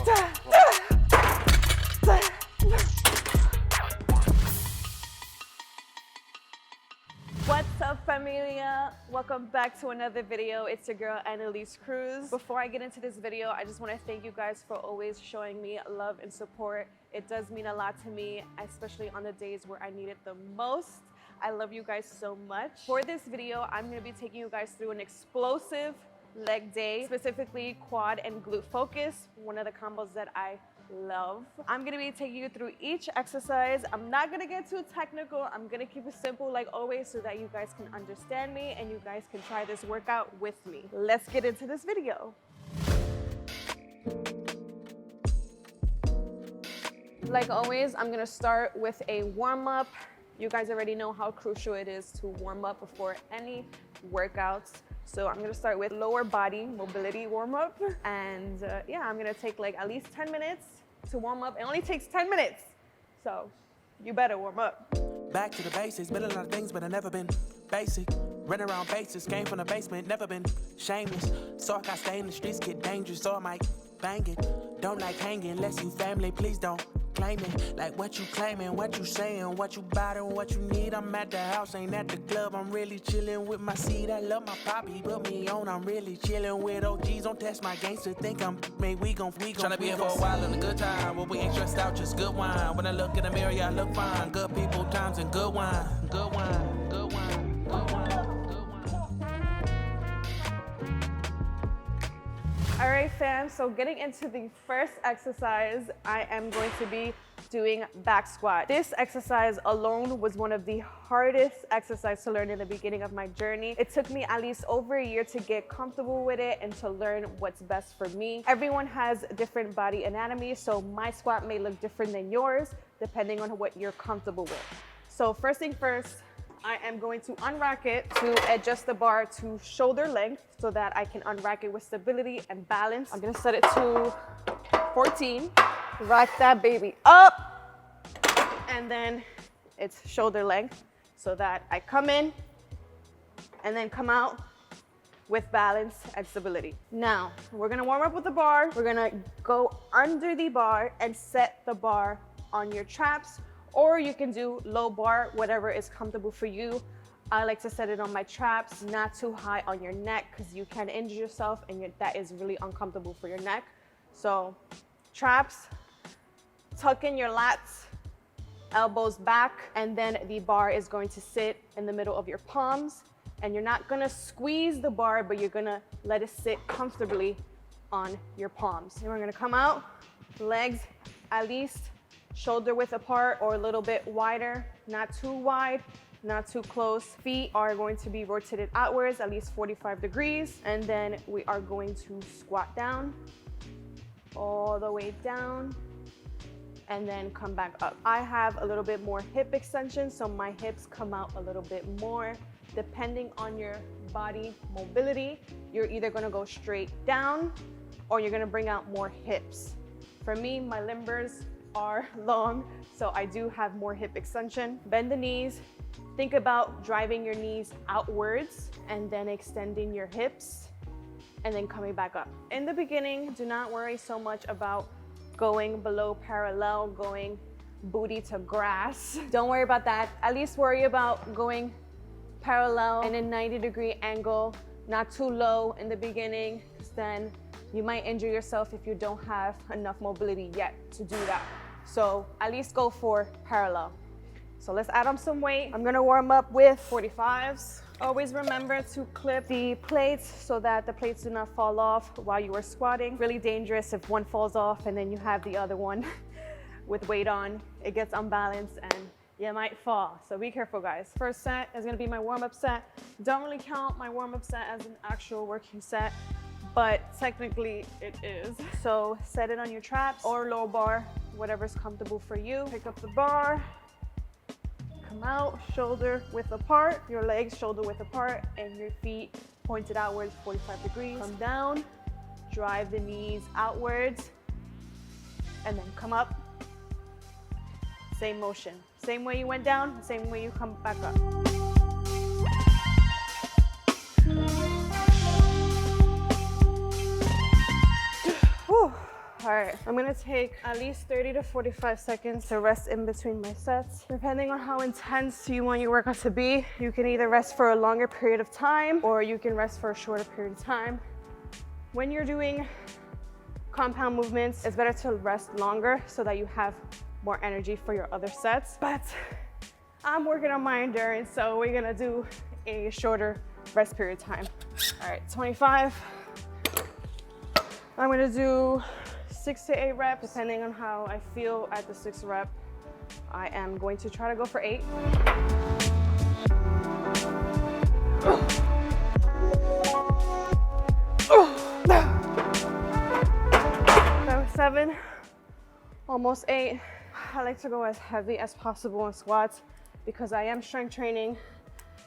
What's up, familia? Welcome back to another video. It's your girl Analis Cruz. Before I get into this video, I just want to thank you guys for always showing me love and support. It does mean a lot to me, especially on the days where I need it the most. I love you guys so much. For this video, I'm going to be taking you guys through an explosive leg day, specifically quad and glute focus, one of the combos that I love. I'm gonna be taking you through each exercise. I'm not gonna get too technical. I'm gonna keep it simple like always so that you guys can understand me and you guys can try this workout with me. Let's get into this video. Like always, I'm gonna start with a warm-up. You guys already know how crucial it is to warm up before any workouts. So I'm gonna start with lower body mobility warm-up. And yeah, I'm gonna take like at least 10 minutes to warm up. It only takes 10 minutes, so you better warm up. Back to the basics, been a lot of things, but I never been basic. Run around bases, came from the basement, never been shameless. So I got stay in the streets, get dangerous, so I might bang it. Don't like hanging unless you family, please don't claim it. Like what you claiming, what you saying, what you bout and what you need. I'm at the house, ain't at the club. I'm really chilling with my seed. I love my poppy, put me on. I'm really chilling with OGs. Don't test my gangster, think I'm made. We gon' Tryna be here for a while in a good time. When we ain't stressed out, just good wine. When I look in the mirror, yeah, I look fine. Good people, times, and good wine. Good wine, good wine, good wine, good wine. All right, fam, so getting into the first exercise, I am going to be doing back squat. This exercise alone was one of the hardest exercises to learn in the beginning of my journey. It took me at least over a year to get comfortable with it and to learn what's best for me. Everyone has different body anatomy, so my squat may look different than yours, depending on what you're comfortable with. So first thing first, I am going to unrack it to adjust the bar to shoulder length so that I can unrack it with stability and balance. I'm gonna set it to 14. Rack that baby up, and then it's shoulder length so that I come in and then come out with balance and stability. Now, we're gonna warm up with the bar. We're gonna go under the bar and set the bar on your traps, or you can do low bar, whatever is comfortable for you. I like to set it on my traps, not too high on your neck because you can injure yourself and that is really uncomfortable for your neck. So traps, tuck in your lats, elbows back, and then the bar is going to sit in the middle of your palms. And you're not gonna squeeze the bar, but you're gonna let it sit comfortably on your palms. And we're gonna come out, legs at least shoulder width apart or a little bit wider, not too wide, not too close. Feet are going to be rotated outwards at least 45 degrees. And then we are going to squat down, all the way down, and then come back up. I have a little bit more hip extension, so my hips come out a little bit more. Depending on your body mobility, you're either gonna go straight down or you're gonna bring out more hips. For me, my limbers are long, so I do have more hip extension. Bend the knees. Think about driving your knees outwards and then extending your hips and then coming back up. In the beginning, do not worry so much about going below parallel, going booty to grass. Don't worry about that. At least worry about going parallel and a 90-degree angle, not too low in the beginning, because then you might injure yourself if you don't have enough mobility yet to do that. So at least go for parallel. So let's add on some weight. I'm gonna warm up with 45s. Always remember to clip the plates so that the plates do not fall off while you are squatting. Really dangerous if one falls off and then you have the other one with weight on. It gets unbalanced and you might fall. So be careful, guys. First set is gonna be my warm-up set. Don't really count my warm-up set as an actual working set, but technically it is. So set it on your traps or low bar, whatever's comfortable for you. Pick up the bar, come out, shoulder width apart, your legs shoulder width apart, and your feet pointed outwards 45 degrees. Come down, drive the knees outwards, and then come up. Same motion. Same way you went down, same way you come back up. Whew. All right, I'm gonna take at least 30 to 45 seconds to rest in between my sets. Depending on how intense you want your workout to be, you can either rest for a longer period of time or you can rest for a shorter period of time. When you're doing compound movements, it's better to rest longer so that you have more energy for your other sets. But I'm working on my endurance, so we're gonna do a shorter rest period time. All right, 25. I'm gonna do 6 to 8 reps, depending on how I feel at the 6th rep. I am going to try to go for 8. That was 7, almost 8. I like to go as heavy as possible in squats because I am strength training.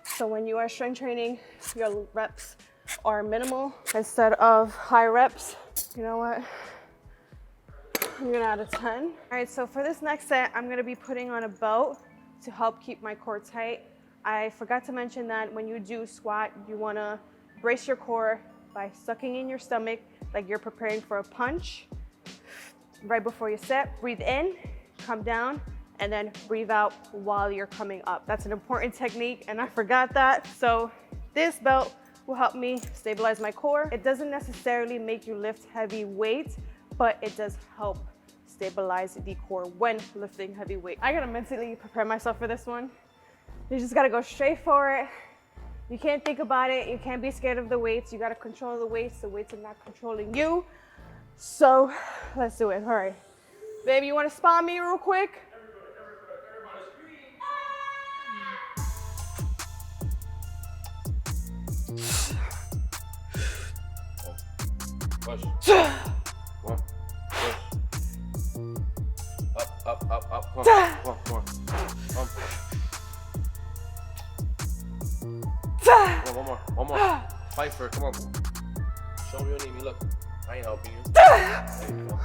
So when you are strength training, your reps are minimal instead of high reps. You know what? I'm gonna add a 10. All right, so for this next set, I'm gonna be putting on a belt to help keep my core tight. I forgot to mention that when you do squat, you wanna brace your core by sucking in your stomach like you're preparing for a punch. Right before you set, breathe in, come down, and then breathe out while you're coming up. That's an important technique, and I forgot that. So this belt will help me stabilize my core. It doesn't necessarily make you lift heavy weights, but it does help stabilize the core when lifting heavy weight. I gotta mentally prepare myself for this one. You just gotta go straight for it. You can't think about it. You can't be scared of the weights. You gotta control the weights. The weights are not controlling you. So let's do it. All right. Baby, you wanna spot me real quick? Push. One. Push. Up. Come on. One more. Fight for it. Come on. Show me your knee. Look, I ain't helping you. There you go.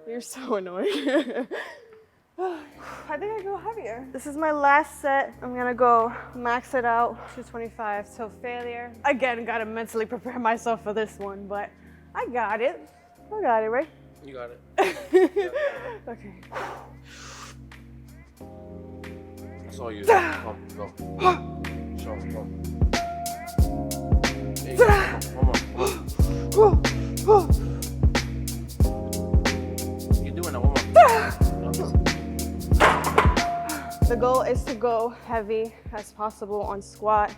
You're so annoying. I think I go heavier. This is my last set. I'm gonna go max it out, 225 till failure. Again, gotta mentally prepare myself for this one, but I got it. I got it, right? You got it. Okay. That's all you do. Come, go. Show me, go. There you go. Come on. You're doing that. One more. The goal is to go heavy as possible on squat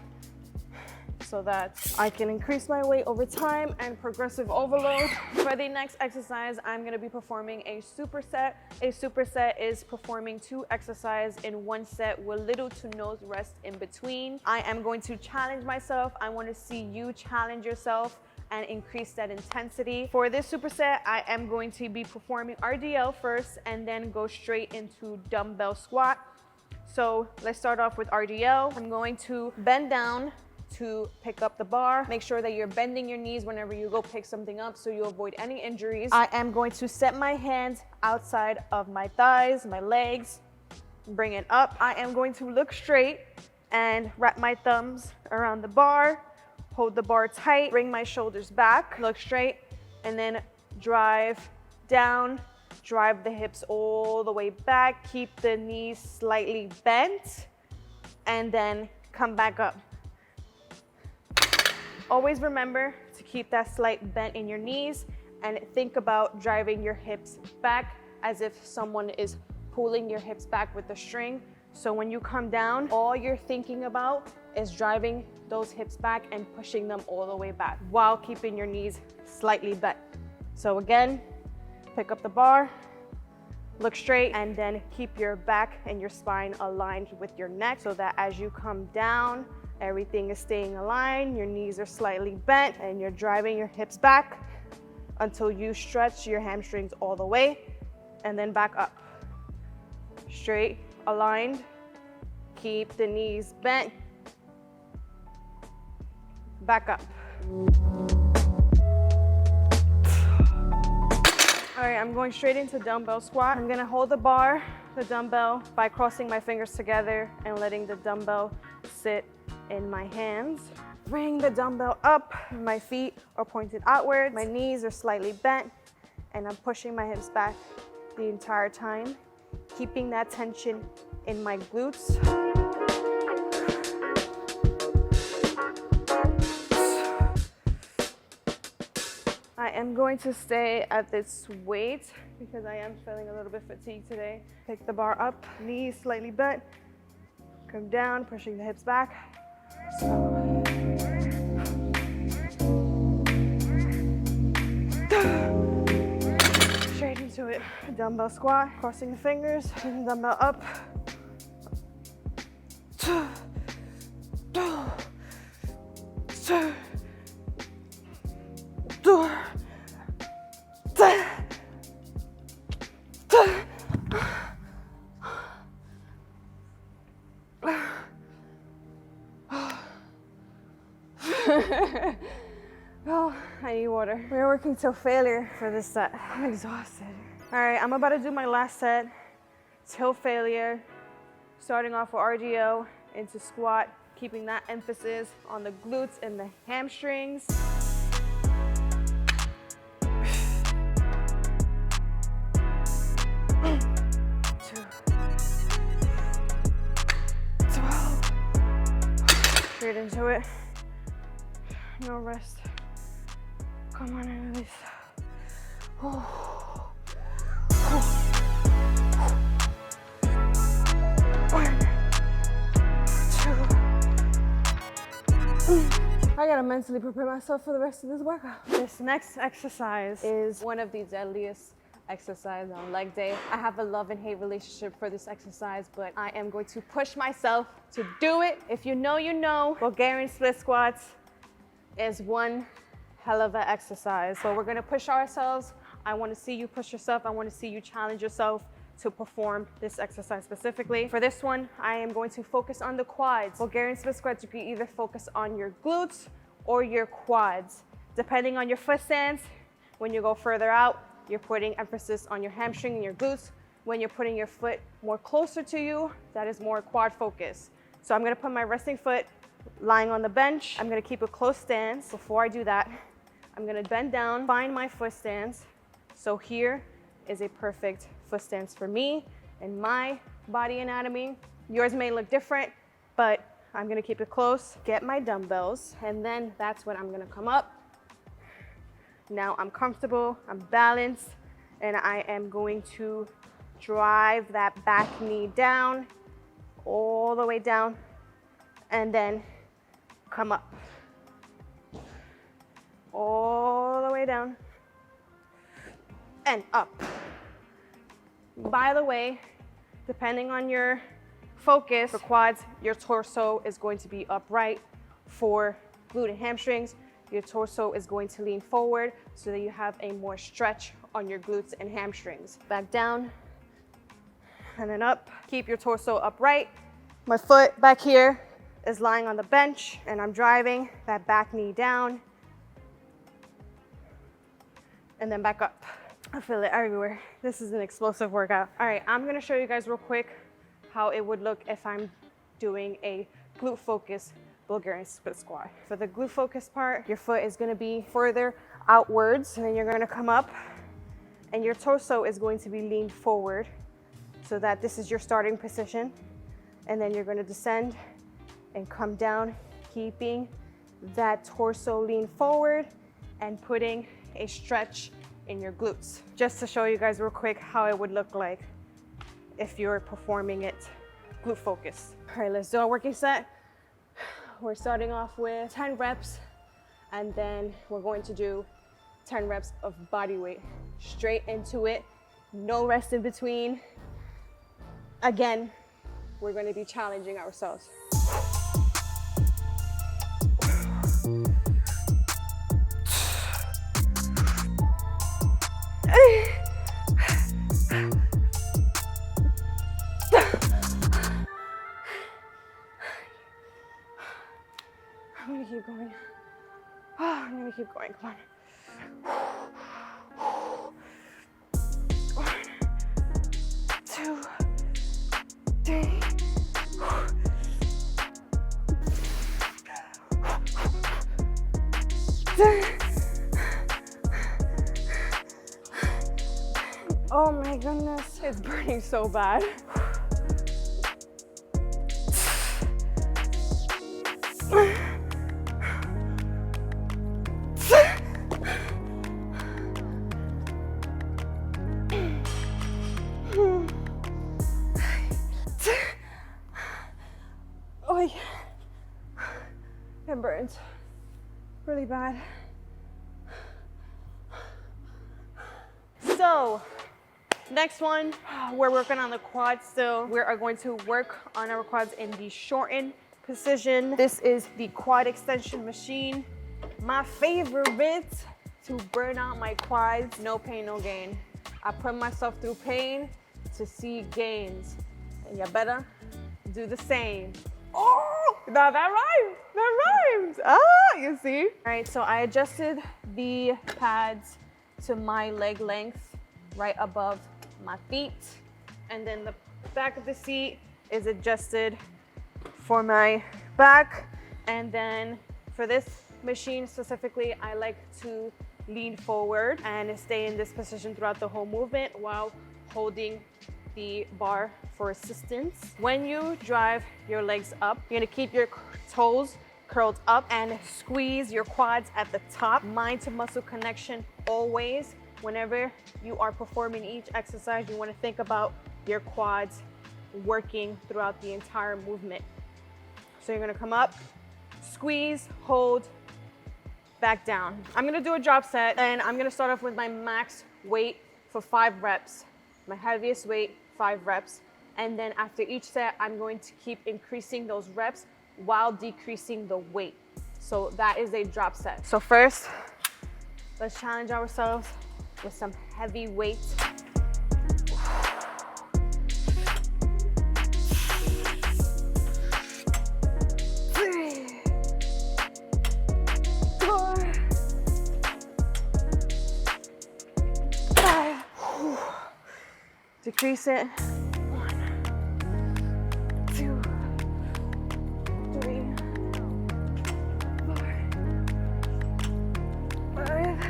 so that I can increase my weight over time and progressive overload. For the next exercise, I'm gonna be performing a superset. A superset is performing 2 exercises in one set with little to no rest in between. I am going to challenge myself. I wanna see you challenge yourself and increase that intensity. For this superset, I am going to be performing RDL first and then go straight into dumbbell squat. So let's start off with RDL. I'm going to bend down to pick up the bar. Make sure that you're bending your knees whenever you go pick something up so you avoid any injuries. I am going to set my hands outside of my thighs, my legs, bring it up. I am going to look straight and wrap my thumbs around the bar, hold the bar tight, bring my shoulders back, look straight, and then drive down. Drive the hips all the way back, keep the knees slightly bent, and then come back up. Always remember to keep that slight bend in your knees and think about driving your hips back as if someone is pulling your hips back with the string. So when you come down, all you're thinking about is driving those hips back and pushing them all the way back while keeping your knees slightly bent. So again, pick up the bar, look straight, and then keep your back and your spine aligned with your neck so that as you come down, everything is staying aligned, your knees are slightly bent, and you're driving your hips back until you stretch your hamstrings all the way, and then back up. Straight, aligned, keep the knees bent, back up. All right, I'm going straight into dumbbell squat. I'm gonna hold the dumbbell by crossing my fingers together and letting the dumbbell sit in my hands. Bring the dumbbell up. My feet are pointed outward. My knees are slightly bent, and I'm pushing my hips back the entire time, keeping that tension in my glutes. I am going to stay at this weight because I am feeling a little bit fatigued today. Pick the bar up, knees slightly bent, come down, pushing the hips back. Straight into it. Dumbbell squat, crossing the fingers, taking the dumbbell up. Oh, I need water. We're working till failure for this set. I'm exhausted. All right, I'm about to do my last set till failure, starting off with RDO into squat, keeping that emphasis on the glutes and the hamstrings. 12. Straight into it. No rest. Come on, Analis. Oh. 1, 2. I gotta mentally prepare myself for the rest of this workout. This next exercise is one of the deadliest exercises on leg day. I have a love and hate relationship for this exercise, but I am going to push myself to do it. If you know, you know. Bulgarian split squats is one hell of an exercise. So we're gonna push ourselves. I wanna see you push yourself. I wanna see you challenge yourself to perform this exercise specifically. For this one, I am going to focus on the quads. Bulgarian split squats, you can either focus on your glutes or your quads. Depending on your foot stance, when you go further out, you're putting emphasis on your hamstring and your glutes. When you're putting your foot more closer to you, that is more quad focus. So I'm gonna put my resting foot lying on the bench. I'm gonna keep a close stance. Before I do that, I'm gonna bend down, find my foot stance. So here is a perfect foot stance for me and my body anatomy. Yours may look different, but I'm gonna keep it close. Get my dumbbells, and then that's when I'm gonna come up. Now I'm comfortable, I'm balanced, and I am going to drive that back knee down, all the way down, and then come up. All the way down and up. By the way, depending on your focus, for quads, your torso is going to be upright. For glute and hamstrings, your torso is going to lean forward so that you have a more stretch on your glutes and hamstrings. Back down and then up. Keep your torso upright. My foot back here is lying on the bench, and I'm driving that back knee down and then back up. I feel it everywhere. This is an explosive workout. All right, I'm gonna show you guys real quick how it would look if I'm doing a glute focus Bulgarian split squat. For the glute focus part, your foot is gonna be further outwards, and then you're gonna come up, and your torso is going to be leaned forward so that this is your starting position. And then you're gonna descend and come down, keeping that torso lean forward and putting a stretch in your glutes. Just to show you guys real quick how it would look like if you're performing it glute focused. All right, let's do our working set. We're starting off with 10 reps, and then we're going to do 10 reps of body weight. Straight into it, no rest in between. Again, we're going to be challenging ourselves. I'm gonna keep going. Oh, I'm gonna keep going, come on. 1, 2, 3. goodness, it's burning so bad. Oh, yeah. It burns really bad. So, next one, we're working on the quads still. We are going to work on our quads in the shortened position. This is the quad extension machine. My favorite to burn out my quads. No pain, no gain. I put myself through pain to see gains. And you better do the same. Oh, now that rhymes, that rhymes. Ah, you see? All right, so I adjusted the pads to my leg length right above my feet. And then the back of the seat is adjusted for my back. And then for this machine specifically, I like to lean forward and stay in this position throughout the whole movement while holding the bar for assistance. When you drive your legs up, you're gonna keep your toes curled up and squeeze your quads at the top. Mind to muscle connection always. Whenever you are performing each exercise, you wanna think about your quads working throughout the entire movement. So you're gonna come up, squeeze, hold, back down. I'm gonna do a drop set and I'm gonna start off with my max weight for 5 reps. My heaviest weight, 5 reps. And then after each set, I'm going to keep increasing those reps while decreasing the weight. So that is a drop set. So first, let's challenge ourselves with some heavy weight. 3, 4, 5. Decrease it. 1, 2, 3, 4, 5,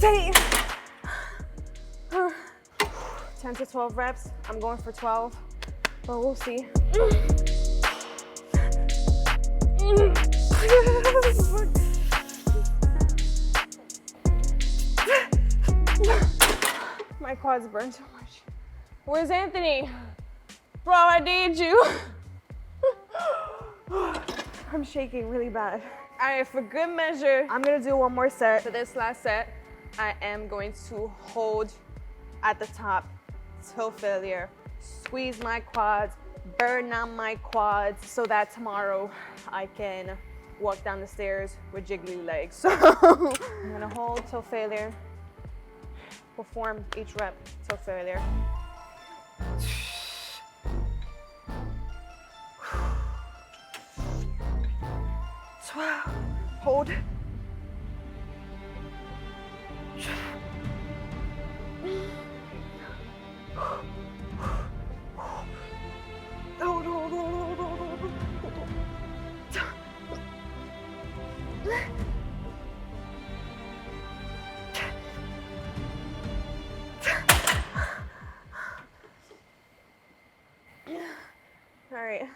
8. 10 to 12 reps. I'm going for 12, but we'll see. My quads burn so much. Where's Anthony? Bro, I need you. I'm shaking really bad. All right, for good measure, I'm gonna do one more set. For this last set, I am going to hold at the top till failure. Squeeze my quads, burn out my quads so that tomorrow I can walk down the stairs with jiggly legs. So I'm gonna hold till failure. Perform each rep till failure. Hold. All right.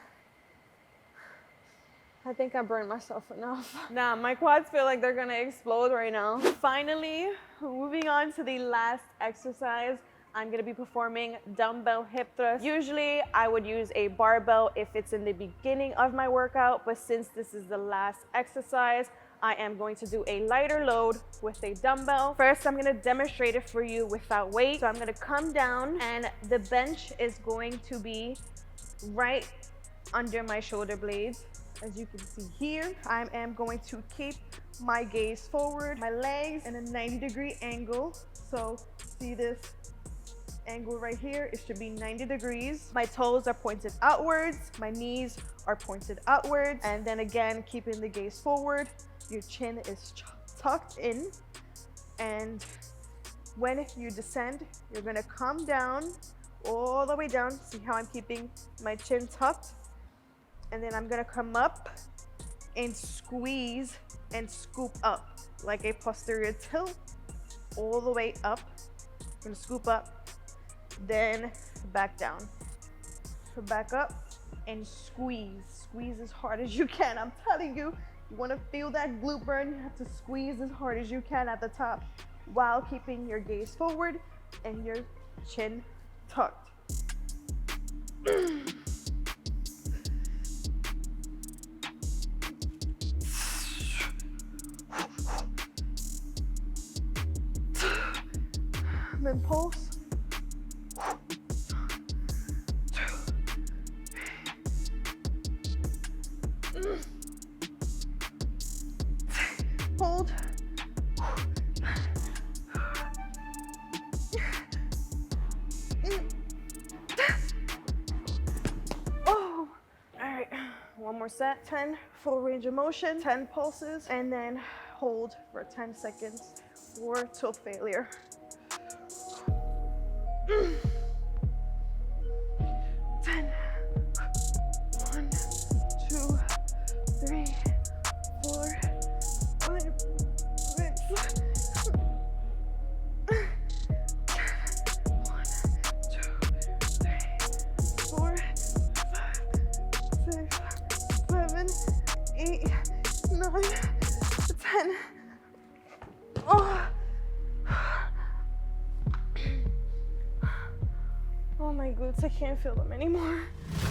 I think I burned myself enough. Nah, my quads feel like they're gonna explode right now. Finally, moving on to the last exercise. I'm gonna be performing dumbbell hip thrust. Usually I would use a barbell if it's in the beginning of my workout, but since this is the last exercise, I am going to do a lighter load with a dumbbell. First, I'm gonna demonstrate it for you without weight. So I'm gonna come down and the bench is going to be right under my shoulder blades. As you can see here, I am going to keep my gaze forward, my legs in a 90-degree angle. So see this angle right here? It should be 90 degrees. My toes are pointed outwards, my knees are pointed outwards, and then again, keeping the gaze forward. Your chin is tucked in, and when you descend, you're gonna come down, all the way down. See how I'm keeping my chin tucked? And then I'm gonna come up and squeeze and scoop up like a posterior tilt, all the way up gonna scoop up, then back down. So back up and squeeze. Squeeze as hard as you can. I'm telling you, you wanna feel that glute burn, you have to squeeze as hard as you can at the top while keeping your gaze forward and your chin tucked. Then pulse. Hold. Oh, all right, one more set. 10 full range of motion, 10 pulses, and then hold for 10 seconds or till failure. 10. 1, 2, 3, 4, 5, 6. 1, 2, 3, 4, 5, 6, 7, 8, 9, 10. Oh. Oh my glutes, I can't feel them anymore.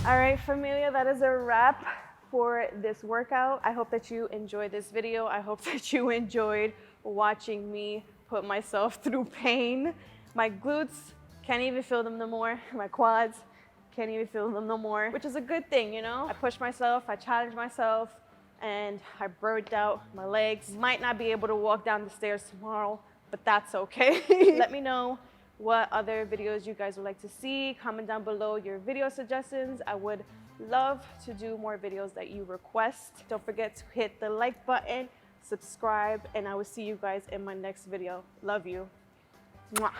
All right, familia, that is a wrap for this workout. I hope that you enjoyed this video. I hope that you enjoyed watching me put myself through pain. My glutes, can't even feel them no more. My quads, can't even feel them no more, which is a good thing, you know? I pushed myself, I challenged myself, and I burnt out my legs. Might not be able to walk down the stairs tomorrow, but that's okay. Let me know what other videos you guys would like to see. Comment down below your video suggestions. I would love to do more videos that you request. Don't forget to hit the like button, subscribe, and I will see you guys in my next video. Love you. Mwah.